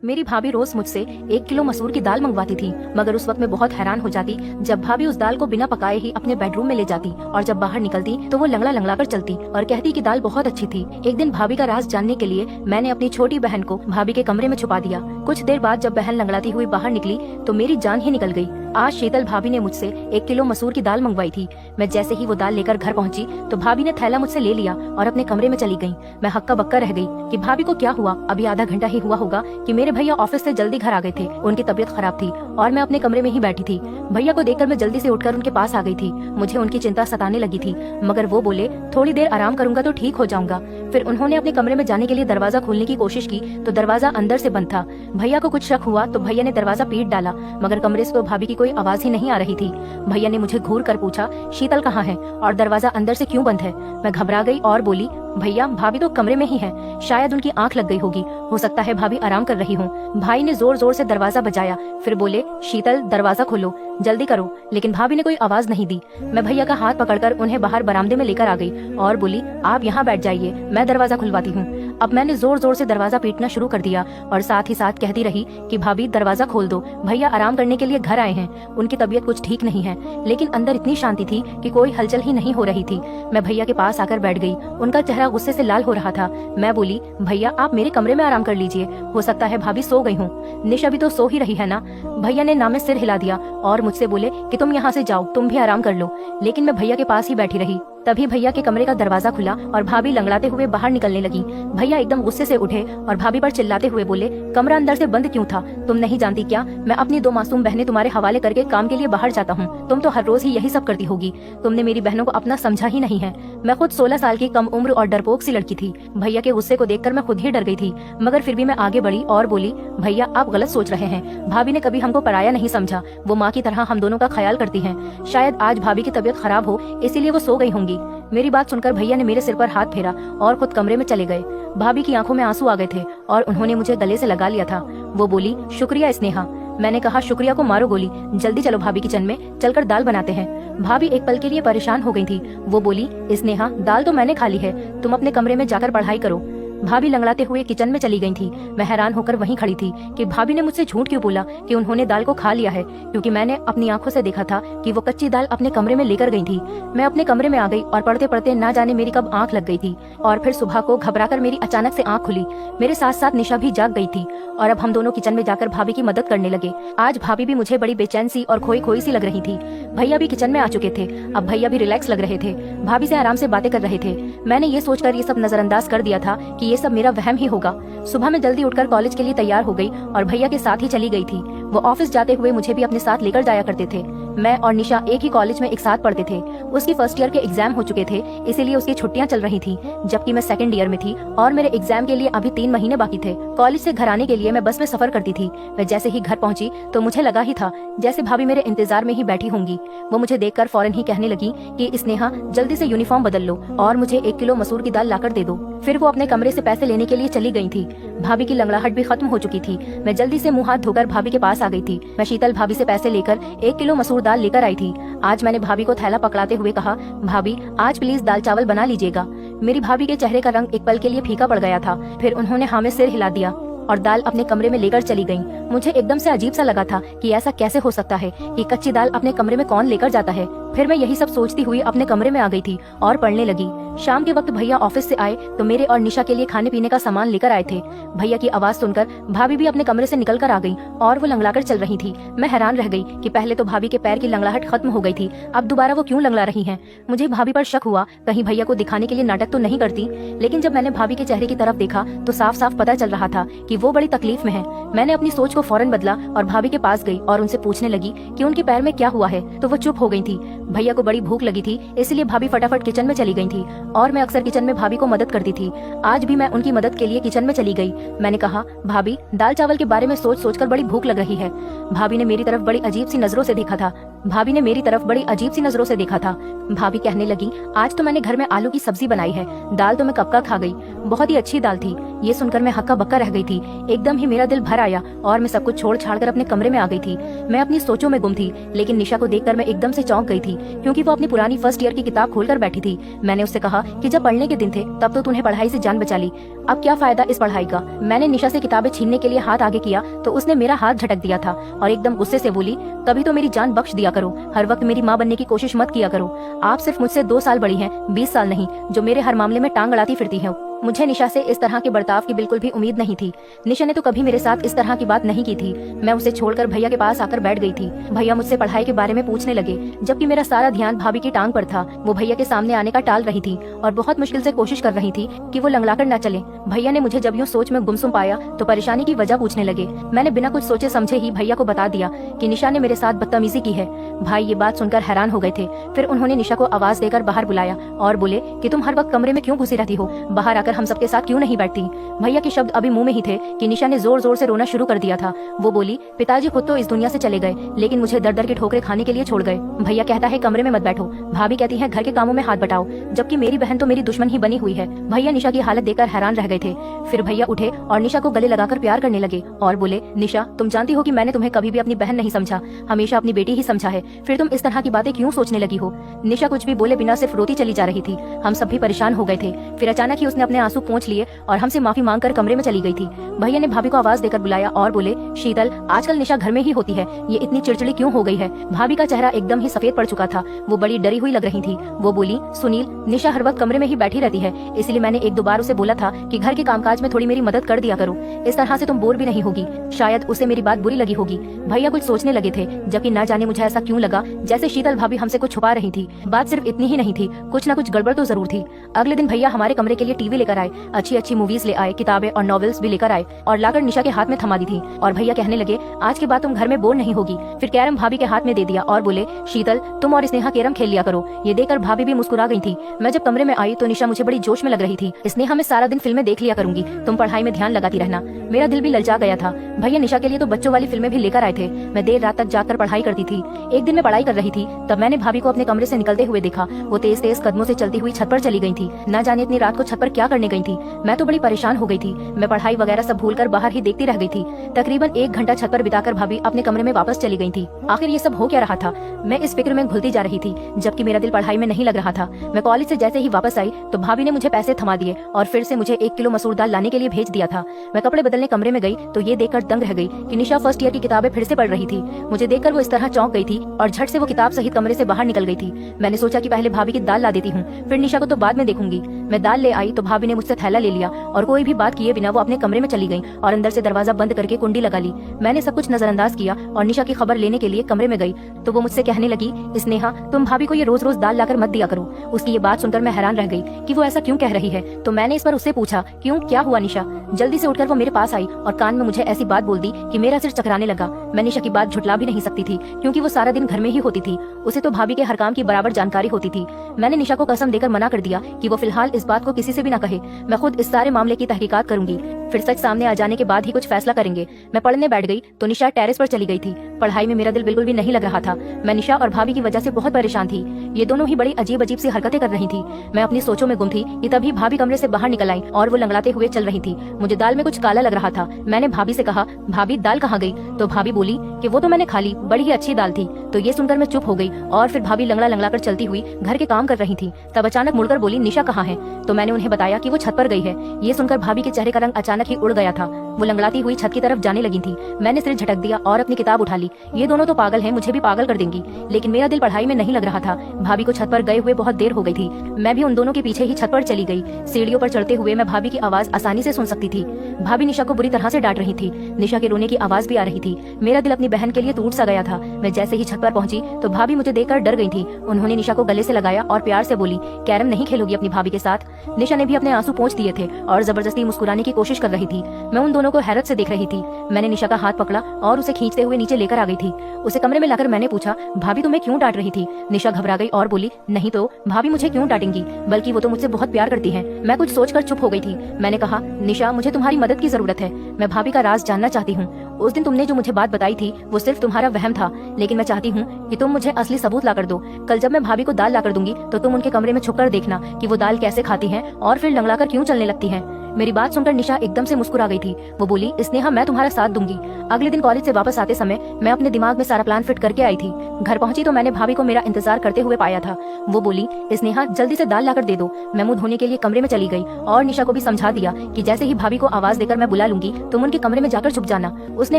मेरी भाभी रोज मुझसे 1 किलो मसूर की दाल मंगवाती थी, मगर उस वक्त मैं बहुत हैरान हो जाती जब भाभी उस दाल को बिना पकाए ही अपने बेडरूम में ले जाती और जब बाहर निकलती तो वो लंगड़ा लंगड़ा कर चलती और कहती कि दाल बहुत अच्छी थी। एक दिन भाभी का राज जानने के लिए मैंने अपनी छोटी बहन को भाभी के कमरे में छुपा दिया। कुछ देर बाद जब बहन लंगड़ाती हुई बाहर निकली तो मेरी जान ही निकल गई। आज शीतल भाभी ने मुझसे 1 किलो मसूर की दाल मंगवाई थी। मैं जैसे ही वो दाल लेकर घर पहुंची तो भाभी ने थैला मुझसे ले लिया और अपने कमरे में चली गई। मैं हक्का बक्का रह गई कि भाभी को क्या हुआ। अभी आधा घंटा ही हुआ होगा कि मेरे भैया ऑफिस से जल्दी घर आ गए थे। उनकी तबीयत खराब थी और मैं अपने कमरे में ही बैठी थी। भैया को देखकर मैं जल्दी से उठकर उनके पास आ गई थी। मुझे उनकी चिंता सताने लगी थी, मगर वो बोले थोड़ी देर आराम करूंगा तो ठीक हो जाऊंगा। फिर उन्होंने अपने कमरे में जाने के लिए दरवाजा खोलने की कोशिश की तो दरवाजा अंदर से बंद था। भैया को कुछ शक हुआ तो भैया ने दरवाजा पीट डाला, मगर कमरे से तो भाभी की कोई आवाज ही नहीं आ रही थी। भैया ने मुझे घूर कर पूछा, शीतल कहाँ है और दरवाजा अंदर से क्यों बंद है। मैं घबरा गई और बोली, भैया भाभी तो कमरे में ही है, शायद उनकी आंख लग गई होगी, हो सकता है भाभी आराम कर रही हो। भाई ने जोर जोर से दरवाजा बजाया, फिर बोले, शीतल दरवाजा खोलो, जल्दी करो। लेकिन भाभी ने कोई आवाज नहीं दी। मैं भैया का हाथ पकड़कर उन्हें बाहर बरामदे में लेकर आ गई और बोली, आप यहाँ बैठ जाइए, मैं दरवाजा खुलवाती हूँ। अब मैंने जोर जोर से दरवाजा पीटना शुरू कर दिया और साथ ही साथ कहती रही कि भाभी दरवाजा खोल दो, भैया आराम करने के लिए घर आए हैं, उनकी तबीयत कुछ ठीक नहीं है। लेकिन अंदर इतनी शांति थी कि कोई हलचल ही नहीं हो रही थी। मैं भैया के पास आकर बैठ गई। उनका चेहरा गुस्से से लाल हो रहा था। मैं बोली, भैया आप मेरे कमरे में आराम कर लीजिए, हो सकता है भाभी सो गई हूँ। निशा भी तो सो ही रही है ना। भैया ने ना में सिर हिला दिया और मुझसे बोले कि तुम यहाँ से जाओ, तुम भी आराम कर लो। लेकिन मैं भैया के पास ही बैठी रही। तभी भैया के कमरे का दरवाजा खुला और भाभी लंगड़ाते हुए बाहर निकलने लगी। भैया एकदम गुस्से से उठे और भाभी पर चिल्लाते हुए बोले, कमरा अंदर से बंद क्यों था? तुम नहीं जानती क्या, मैं अपनी 2 मासूम बहनें तुम्हारे हवाले करके काम के लिए बाहर जाता हूँ। तुम तो हर रोज ही यही सब करती होगी। तुमने मेरी बहनों को अपना समझा ही नहीं है। मैं खुद 16 साल की कम उम्र और डरपोक सी लड़की थी। भैया के गुस्से को देखकर मैं खुद ही डर गई थी, मगर फिर भी मैं आगे बढ़ी और बोली, भैया आप गलत सोच रहे हैं। भाभी ने कभी हमको पराया नहीं समझा, वो माँ की तरह हम दोनों का ख्याल करती है। शायद आज भाभी की तबीयत खराब हो, इसीलिए वो सो गई होंगी। मेरी बात सुनकर भैया ने मेरे सिर पर हाथ फेरा और खुद कमरे में चले गए। भाभी की आंखों में आंसू आ गए थे और उन्होंने मुझे गले से लगा लिया था। वो बोली, शुक्रिया स्नेहा। मैंने कहा, शुक्रिया को मारो गोली, जल्दी चलो भाभी किचन में, चलकर दाल बनाते हैं। भाभी एक पल के लिए परेशान हो गई थी। वो बोली, स्नेहा दाल तो मैंने खा ली है, तुम अपने कमरे में जाकर पढ़ाई करो। भाभी लंगड़ाते हुए किचन में चली गई थी। मैं हैरान होकर वहीं खड़ी थी कि भाभी ने मुझसे झूठ क्यों बोला कि उन्होंने दाल को खा लिया है, क्योंकि मैंने अपनी आंखों से देखा था कि वो कच्ची दाल अपने कमरे में लेकर गई थी। मैं अपने कमरे में आ गई और पढ़ते पढ़ते ना जाने मेरी कब आंख लग गई थी और फिर सुबह को घबराकर मेरी अचानक से आंख खुली। मेरे साथ साथ निशा भी जाग गई थी और अब हम दोनों किचन में जाकर भाभी की मदद करने लगे। आज भाभी भी मुझे बड़ी बेचैन सी और खोई खोई सी लग रही थी। भैया भी किचन में आ चुके थे। अब भैया भी रिलैक्स लग रहे थे, भाभी से आराम से बातें कर रहे थे। मैंने ये सोचकर ये सब नजरअंदाज कर दिया था कि ये सब मेरा वहम ही होगा। सुबह में जल्दी उठकर कॉलेज के लिए तैयार हो गई और भैया के साथ ही चली गई थी। वो ऑफिस जाते हुए मुझे भी अपने साथ लेकर जाया करते थे। मैं और निशा एक ही कॉलेज में एक साथ पढ़ते थे। उसकी फर्स्ट ईयर के एग्जाम हो चुके थे, इसीलिए उसकी छुट्टियां चल रही थी, जबकि मैं सेकंड ईयर में थी और मेरे एग्जाम के लिए अभी 3 महीने बाकी थे। कॉलेज से घर आने के लिए मैं बस में सफर करती थी। मैं जैसे ही घर पहुंची तो मुझे लगा ही था जैसे भाभी मेरे इंतजार में ही बैठी होंगी। वो मुझे देखकर फौरन ही कहने लगी कि स्नेहा जल्दी से यूनिफॉर्म बदल लो और मुझे 1 किलो मसूर की दाल लाकर दे दो। फिर वो अपने कमरे से पैसे लेने के लिए चली गई थी। भाभी की लंगड़ाहट भी खत्म हो चुकी थी। मैं जल्दी से मुंह हाथ धोकर भाभी के पास आ गई थी। मैं शीतल भाभी से पैसे लेकर 1 किलो मसूर दाल लेकर आई थी। आज मैंने भाभी को थैला पकड़ाते हुए कहा, भाभी आज प्लीज दाल चावल बना लीजिएगा। मेरी भाभी के चेहरे का रंग एक पल के लिए फीका पड़ गया था। फिर उन्होंने हाँ में सिर हिला दिया और दाल अपने कमरे में लेकर चली गईं। मुझे एकदम से अजीब सा लगा था कि ऐसा कैसे हो सकता है कि कच्ची दाल अपने कमरे में कौन लेकर जाता है। फिर मैं यही सब सोचती हुई अपने कमरे में आ गई थी और पढ़ने लगी। शाम के वक्त भैया ऑफिस से आए तो मेरे और निशा के लिए खाने पीने का सामान लेकर आए थे। भैया की आवाज सुनकर भाभी भी अपने कमरे से निकल कर आ गई और वो लंगड़ाकर चल रही थी। मैं हैरान रह गई कि पहले तो भाभी के पैर की लंगड़ाहट खत्म हो गई थी, अब दोबारा वो क्यों लंगड़ा रही हैं। मुझे भाभी पर शक हुआ, कहीं भैया को दिखाने के लिए नाटक तो नहीं करती। लेकिन जब मैंने भाभी के चेहरे की तरफ देखा तो साफ साफ पता चल रहा था कि वो बड़ी तकलीफ में है। मैंने अपनी सोच को फौरन बदला और भाभी के पास गई और उनसे पूछने लगी कि उनके पैर में क्या हुआ है, तो वो चुप हो गई थी। भैया को बड़ी भूख लगी थी, इसलिए भाभी फटाफट किचन में चली गई थी और मैं अक्सर किचन में भाभी को मदद करती थी। आज भी मैं उनकी मदद के लिए किचन में चली गई। मैंने कहा, भाभी दाल चावल के बारे में सोच सोचकर बड़ी भूख लग रही है। भाभी ने मेरी तरफ बड़ी अजीब सी नजरों से देखा था। भाभी ने मेरी तरफ बड़ी अजीब सी नजरों से देखा था। भाभी कहने लगी, आज तो मैंने घर में आलू की सब्जी बनाई है, दाल तो मैं कब का खा गई, बहुत ही अच्छी दाल थी। ये सुनकर मैं हक्का बक्का रह गई थी। एकदम ही मेरा दिल भर आया और मैं सब कुछ छोड़ छाड़ कर अपने कमरे में आ गई थी। मैं अपनी सोचों में गुम थी, लेकिन निशा को देखकर मैं एकदम से चौंक गई थी, क्योंकि वो अपनी पुरानी फर्स्ट ईयर की किताब खोलकर बैठी थी। मैंने उससे कहा कि जब पढ़ने के दिन थे तब तो तूने पढ़ाई से जान बचा ली, अब क्या फायदा इस पढ़ाई का। मैंने निशा से किताबें छीनने के लिए हाथ आगे किया तो उसने मेरा हाथ झटक दिया था और एकदम गुस्से से बोली, कभी तो मेरी जान बख्श दिया करो, हर वक्त मेरी माँ बनने की कोशिश मत किया करो। आप सिर्फ मुझसे 2 साल बड़ी हैं, 20 साल नहीं, जो मेरे हर मामले में टांग अड़ाती फिरती हैं। मुझे निशा से इस तरह के बर्ताव की बिल्कुल भी उम्मीद नहीं थी। निशा ने तो कभी मेरे साथ इस तरह की बात नहीं की थी। मैं उसे छोड़कर भैया के पास आकर बैठ गई थी। भैया मुझसे पढ़ाई के बारे में पूछने लगे, जबकि मेरा सारा ध्यान भाभी की टांग पर था। वो भैया के सामने आने का टाल रही थी और बहुत मुश्किल से कोशिश कर रही थी कि वो लंगड़ाकर न चले। भैया ने मुझे जब यूँ सोच में गुमसुम पाया तो परेशानी की वजह पूछने लगे। मैंने बिना कुछ सोचे समझे ही भैया को बता दिया कि निशा ने मेरे साथ बदतमीजी की है। भाई ये बात सुनकर हैरान हो गए थे। फिर उन्होंने निशा को आवाज देकर बाहर बुलाया और बोले कि तुम हर वक्त कमरे में क्यों घुसी रहती हो, बाहर आकर हम सबके साथ क्यों नहीं बैठती। भैया के शब्द अभी मुंह में ही थे कि निशा ने जोर जोर से रोना शुरू कर दिया था। वो बोली, पिताजी खुद तो इस दुनिया से चले गए, लेकिन मुझे दर दर की ठोकरें खाने के लिए छोड़ गए। भैया कहता है कमरे में मत बैठो, भाभी कहती है घर के कामों में हाथ बटाओ, जबकि मेरी बहन तो मेरी दुश्मन ही बनी हुई है। भैया निशा की हालत देखकर हैरान रह गए थे। फिर भैया उठे और निशा को गले लगाकर प्यार करने लगे और बोले, निशा तुम जानती हो कि मैंने तुम्हें कभी भी अपनी बहन नहीं समझा, हमेशा अपनी बेटी ही समझा है, फिर तुम इस तरह की बातें क्यों सोचने लगी हो। निशा कुछ भी बोले बिना सिर्फ रोती चली जा रही थी। हम सब भी परेशान हो गए थे। फिर अचानक ही उसने अपने आंसू पोंछ लिए और हमसे माफी मांगकर कमरे में चली गई थी। भैया ने भाभी को आवाज देकर बुलाया और बोले, शीतल आजकल निशा घर में ही होती है, ये इतनी चिड़चिड़ी क्यों हो गई है। भाभी का चेहरा एकदम ही सफेद पड़ चुका था, वो बड़ी डरी हुई लग रही थी। वो बोली, सुनील निशा हर वक्त कमरे में ही बैठी रहती है, इसलिए मैंने 1-2 बार उसे बोला था कि घर के कामकाज में थोड़ी मेरी मदद कर दिया करो, इस तरह से तुम बोर भी नहीं होगी। शायद उसे मेरी बात बुरी लगी होगी। भैया कुछ सोचने लगे थे, जबकि ना जाने मुझे ऐसा क्यों लगा जैसे शीतल भाभी हमसे कुछ छुपा रही थी। बात सिर्फ इतनी ही नहीं थी, कुछ न कुछ गड़बड़ तो जरूर थी। अगले दिन भैया हमारे कमरे के लिए टीवी लेकर आए, अच्छी अच्छी मूवीज ले आए, किताबें और नॉवेल्स भी लेकर आए और लाकर निशा के हाथ में थमा दी थी। और भैया कहने लगे, आज के बाद तुम घर में बोर नहीं होगी। फिर कैरम भाभी के हाथ में दे दिया और बोले, शीतल तुम और स्नेहा कैरम खेल लिया करो। ये देखकर भाभी भी मुस्कुरा गई थी। मैं जब कमरे में आई तो निशा मुझे बड़ी जोश में लग रही थी। स्नेहा मैं सारा दिन फिल्में देख लिया करूंगी, तुम पढ़ाई में ध्यान लगाती रहना। मेरा दिल भी ललचा गया था। भैया निशा के लिए तो बच्चों वाली फिल्में भी लेकर आए थे। मैं देर रात तक जाकर पढ़ाई करती थी। एक दिन मैं पढ़ाई कर रही थी, तब मैंने भाभी को अपने कमरे से निकलते हुए देखा। वो तेज तेज कदमों से चलती हुई छत पर चली गई थी। न जाने इतनी रात को छत पर क्या करने गई थी। मैं तो बड़ी परेशान हो गई थी। मैं पढ़ाई वगैरह सब भूलकर बाहर ही देखती रह गई थी। तकरीबन 1 घंटा छत पर बिताकर भाभी अपने कमरे में वापस चली गई थी। आखिर ये सब हो क्या रहा था। मैं इस फिक्र में घुलती जा रही थी, जबकि मेरा दिल पढ़ाई में नहीं लग रहा था। मैं कॉलेज से जैसे ही वापस आई तो भाभी ने मुझे पैसे थमा दिए और फिर से मुझे 1 किलो मसूर दाल लाने के लिए भेज दिया था। मैं कपड़े बदलने कमरे में गई तो ये देखकर दंग रह गई कि निशा फर्स्ट ईयर की किताबें फिर से पढ़ रही थी। मुझे देखकर वो इस तरह चौंक गई थी और झट से वो किताब सहित कमरे से बाहर निकल गई थी। मैंने सोचा कि पहले भाभी की दाल ला देती हूँ, फिर निशा को तो बाद में देखूंगी। मैं दाल ले आई तो भाभी ने मुझसे थैला ले लिया और कोई भी बात किए बिना वो अपने कमरे में चली गई और अंदर से दरवाजा बंद करके कुंडी लगा ली। मैंने सब कुछ नजरअंदाज किया और निशा की खबर लेने के लिए कमरे में गई तो वो मुझसे कहने लगी, स्नेहा तुम भाभी को ये रोज रोज दाल लाकर मत दिया करो। उसकी ये बात सुनकर मैं हैरान रह गई कि वो ऐसा क्यों कह रही है। तो मैंने इस पर उससे पूछा, क्यों क्या हुआ निशा। जल्दी से उठकर वो मेरे पास आई और कान में मुझे ऐसी बात बोल दी कि मेरा सिर चकराने लगा। मैं निशा की बात झुटला भी नहीं सकती थी, क्योंकि वो सारा दिन घर में ही होती थी। उसे तो भाभी के हर काम की बराबर जानकारी होती थी। मैंने निशा को कसम देकर मना कर दिया कि वो फिलहाल इस बात को किसी से भी न कहे। मैं खुद इस सारे मामले की तहकीकात करूंगी, फिर सच सामने आ जाने के बाद ही कुछ फैसला करेंगे। मैं पढ़ने बैठ गई तो निशा टेरेस पर चली गई थी। पढ़ाई में मेरा दिल बिल्कुल भी नहीं लग रहा था। मैं निशा और भाभी की वजह से बहुत परेशान थी। ये दोनों ही बड़ी अजीब अजीब सी हरकतें कर रही थी। मैं अपनी सोचों में गुम थी कि तभी भाभी कमरे से बाहर निकल आई और वो लंगड़ाते हुए चल रही थी। मुझे दाल में कुछ काला लग रहा था। मैंने भाभी से कहा, भाभी दाल कहाँ गई। तो भाभी बोली कि वो तो मैंने खा ली, बड़ी ही अच्छी दाल थी। तो ये सुनकर मैं चुप हो गई और फिर भाभी लंगड़ा लंगड़ा कर चलती हुई घर के काम कर रही थी। तब अचानक मुड़कर बोली, निशा कहाँ है। तो मैंने उन्हें बताया कि वो छत पर गई है। ये सुनकर भाभी के चेहरे का रंग अचानक ही उड़ गया था। वो लंगड़ाती हुई छत की तरफ जाने लगी थी। मैंने सिर झटक दिया और अपनी किताब उठा ली। ये दोनों तो पागल हैं, मुझे भी पागल कर देंगी। लेकिन मेरा दिल पढ़ाई में नहीं लग रहा था। भाभी को छत पर गए हुए बहुत देर हो गई थी। मैं भी उन दोनों के पीछे ही छत पर चली गई। सीढ़ियों पर चढ़ते हुए मैं भाभी की आवाज आसानी से सुन सकती थी। भाभी निशा को बुरी तरह से डांट रही थी। निशा के रोने की आवाज भी आ रही थी। मेरा दिल अपनी बहन के लिए टूट सा गया था। मैं जैसे ही छत पर पहुंची तो भाभी मुझे देखकर डर गई थी। उन्होंने निशा को गले से लगाया और प्यार से बोली, कैरम नहीं खेलोगी अपनी भाभी के साथ। निशा ने भी अपने आंसू पोंछ दिए थे और जबरदस्ती मुस्कुराने की कोशिश कर रही थी। मैं उन दोनों दोनों को हैरत से देख रही थी। मैंने निशा का हाथ पकड़ा और उसे खींचते हुए नीचे लेकर आ गई थी। उसे कमरे में लाकर मैंने पूछा, भाभी तुम्हें क्यों डांट रही थी? निशा घबरा गई और बोली, नहीं तो भाभी मुझे क्यों डांटेंगी, बल्कि वो तो मुझसे बहुत प्यार करती है। मैं कुछ सोचकर चुप हो गई थी। मैंने कहा, निशा मुझे तुम्हारी मदद की जरूरत है, मैं भाभी का राज जानना चाहती हूँ। उस दिन तुमने जो मुझे बात बताई थी वो सिर्फ तुम्हारा वहम था, लेकिन मैं चाहती हूँ कि तुम मुझे असली सबूत लाकर दो। कल जब मैं भाभी को दाल लाकर दूंगी तो तुम उनके कमरे में छुपकर देखना कि वो दाल कैसे खाती हैं और फिर लंगड़ाकर क्यों चलने लगती हैं। मेरी बात सुनकर निशा एकदम से मुस्कुरा गई थी। वो बोली, स्नेहा मैं तुम्हारा साथ दूंगी। अगले दिन कॉलेज से वापस आते समय मैं अपने दिमाग में सारा प्लान फिट करके आई थी। घर पहुंची तो मैंने भाभी को मेरा इंतजार करते हुए पाया था। वो बोली, स्नेहा जल्दी से दाल लाकर दे दो। मैं मुंह धोने के लिए कमरे में चली गई और निशा को भी समझा दिया कि जैसे ही भाभी को आवाज देकर मैं बुला लूंगी तुम उनके कमरे में जाकर छुप जाना। उसने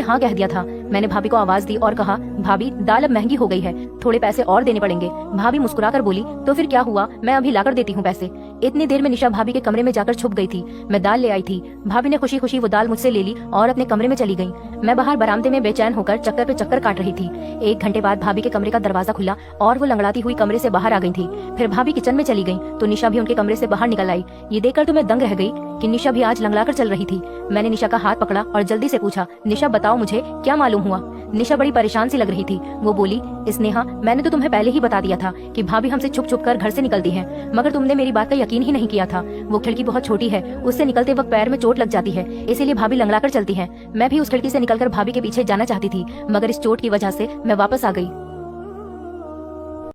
हाँ कह दिया था। मैंने भाभी को आवाज दी और कहा, भाभी दाल अब महंगी हो गई है, थोड़े पैसे और देने पड़ेंगे। भाभी मुस्कुराकर बोली, तो फिर क्या हुआ, मैं अभी लाकर देती हूँ पैसे। इतनी देर में निशा भाभी के कमरे में जाकर छुप गई थी। मैं दाल ले आई थी। भाभी ने खुशी खुशी वो दाल मुझसे ले ली और अपने कमरे में चली गई। मैं बाहर बरामदे में बेचैन होकर चक्कर पे चक्कर काट रही थी। 1 घंटे बाद भाभी के कमरे का दरवाजा खुला और वो लंगड़ाती हुई कमरे से बाहर आ गई थी। फिर भाभी किचन में चली गई तो निशा भी उनके कमरे से बाहर निकल आई। ये देखकर तो मैं दंग रह गई कि निशा भी आज लंगड़ाकर चल रही थी। मैंने निशा का हाथ पकड़ा और जल्दी से पूछा, निशा बताओ मुझे क्या मालूम हुआ? निशा बड़ी परेशान सी लग रही थी। वो बोली, स्नेहा मैंने तो तुम्हें पहले ही बता दिया था कि भाभी हमसे छुप छुप कर घर से निकलती है, मगर तुमने मेरी बात का यकीन ही नहीं किया था। वो खिड़की बहुत छोटी है, उससे निकलते वक्त पैर में चोट लग जाती है, इसीलिए भाभी लंगड़ाकर चलती है। मैं भी उस खिड़की से निकलकर भाभी के पीछे जाना चाहती थी, मगर इस चोट की वजह से मैं वापस आ गई।